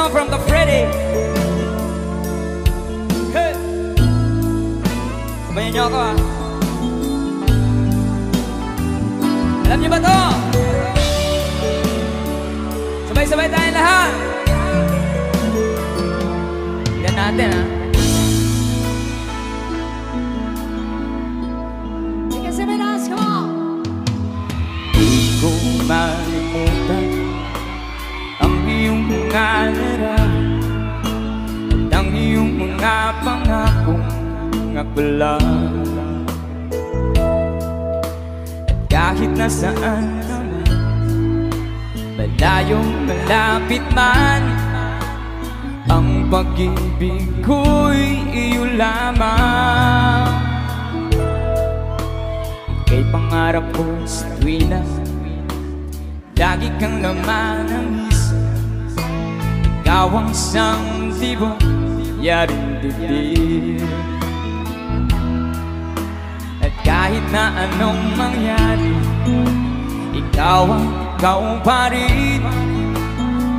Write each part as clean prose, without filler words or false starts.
song from the Freddy. Hey! Sabayan niyo ako ha. Alam niyo ba to? Sabay-sabay tayong lahat. Yan natin ha. Sige, Seminas, come on! Di ko malimutan ang iyong mga larawan at ang iyong mga pangakong akbalan. At kahit nasaan ka man, malayong malapit man, ang pag-ibig ko'y iyo lamang. Ika'y pangarap ko sa tuwina, lagi kang laman ng isip. Ikaw ang isang tibok, yaring dibdib. At kahit na anong mangyari, ikaw pa rin.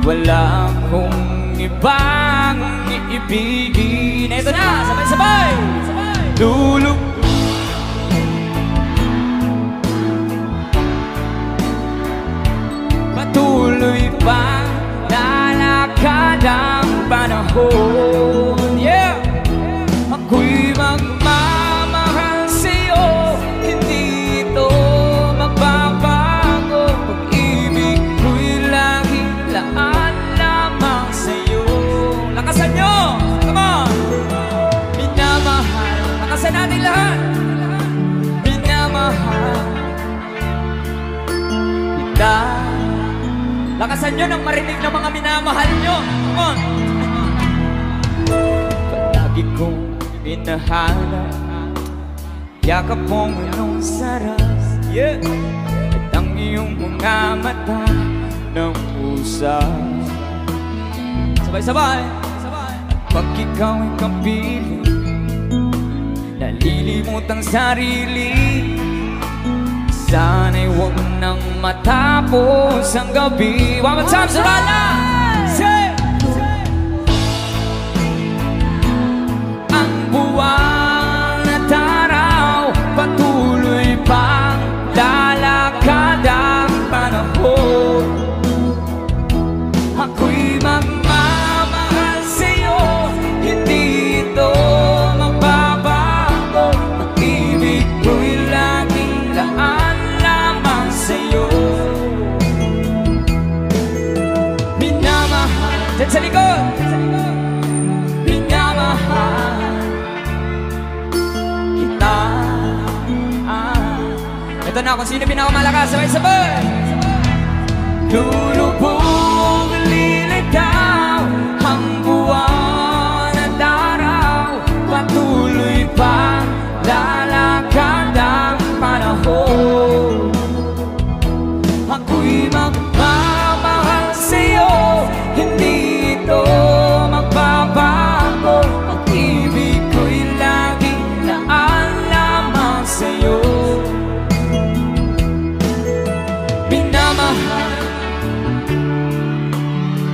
Wala akong ibang iibigin. Ito na, sabay-sabay! Luluk patuloy pa lalakad ang panahon. Yeah! Ako'y magmamahal sa'yo, hindi ito magbabago. Pag-ibig ko'y laging laan lamang sa'yo. Lakasan nyo! Come on! Minamahal. Lakasan natin lahat. Minamahal kita. Lakasan nyo nang marinig ng mga minamahal nyo. Come on! Palagi kong inahanap yakap mong anong sarap. Yeah! At ang iyong mga mata ng pusa. Sabay-sabay! Pag ikaw ay kapiling, nalilimot ang sarili. Sana'y huwag nang matapos ang gabi. One more time, Surala! Say! Ang buwan at araw, patuloy pang lalakad ang panahon. Ako'y magmamahal sa'yo, hindi ito magbabago. Pag-ibig ko'y laging laan lamang sa'yo. Minamahal, dyan sa likod. Minamahal kita. Ito na kung sino pinakamalakas. Sabay-sabay. Lulubog, lilitaw ang buwan at araw, patuloy pa lalakad ang panahon. Ako'y magmamahal sa'yo, hindi ito magbabago. Pag-ibig ko'y laging laan lamang sa'yo. Minamahal,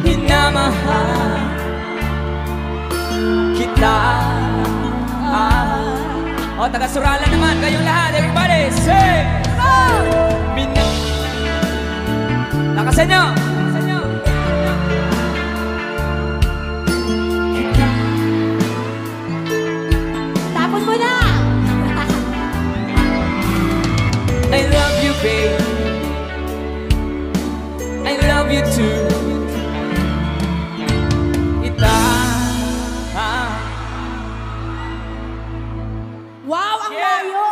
minamahal kita. O, taga-Surala naman, kayong lahat, everybody, say! Lakasan nyo! Tapos mo na! I love you, babe. I love you too. Kita. Wow, ang Yeah. layo!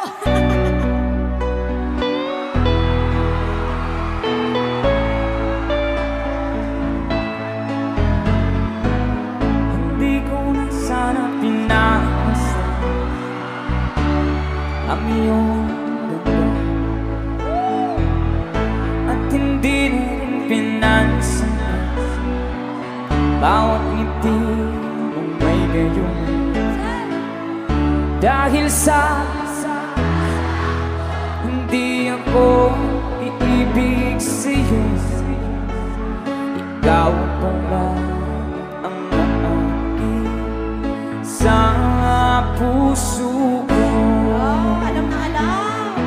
Hindi ko na sana pinasa ang iyong ganda, at hindi na rin pinansa bawat ngiti mong may gayon. Dahil sa hindi ako iibig sa'yo, ikaw pala puso ko. Oh, alam na alam.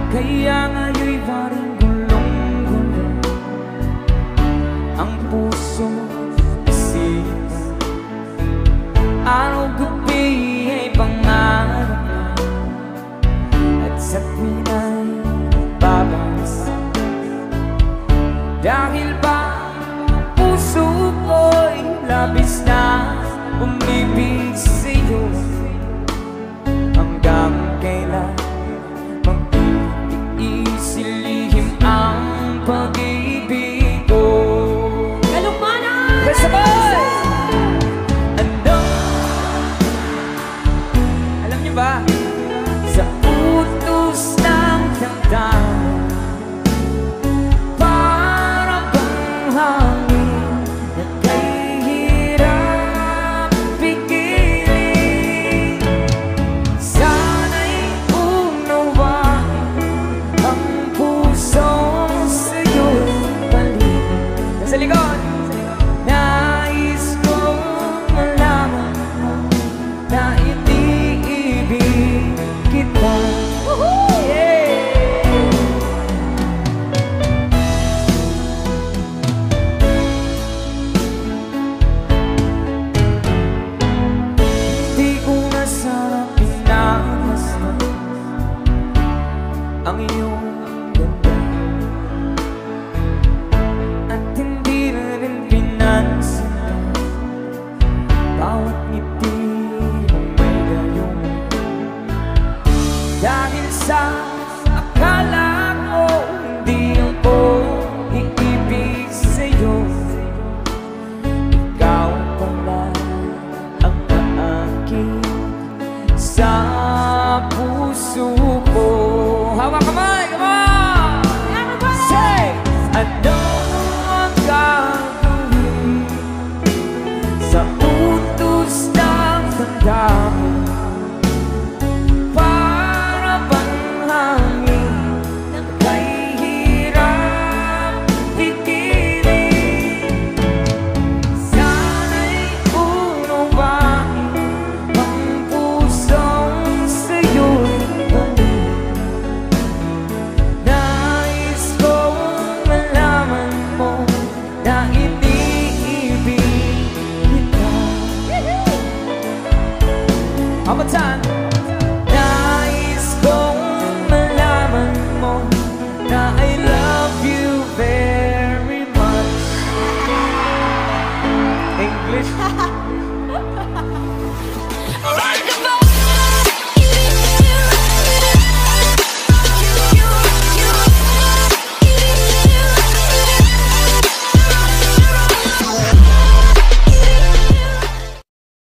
Kaya ngayon'y parang gulong-gulong ang puso, isipan. Araw-gabi ay pangarap na, at sa tuwin ay babagsak. Dahil ba ang puso ko'y labis na umibig sa'yo, hanggang kailan isilihim ang pag-ibig ko. Kalugmanan! Sabay! Ano? Alam niyo ba? Sa utos ng damdamin, para bang hangin na kay hirap pigilin. Sana'y unawain ang pusong sa'yo'y balik. Sa likod! Nais kong malaman na iniibig kita. Di ko na sana pinagmasdan ang iyong ganda, at hindi na rin pinansin bawat ngiti mong may gayong. Dahil sa akala ko hindi ako iibig sa'yo, ikaw pala ang aakit sa puso ko. Hawak kamay, come on! Say! Ano ang gagawin sa utos ng damdamin?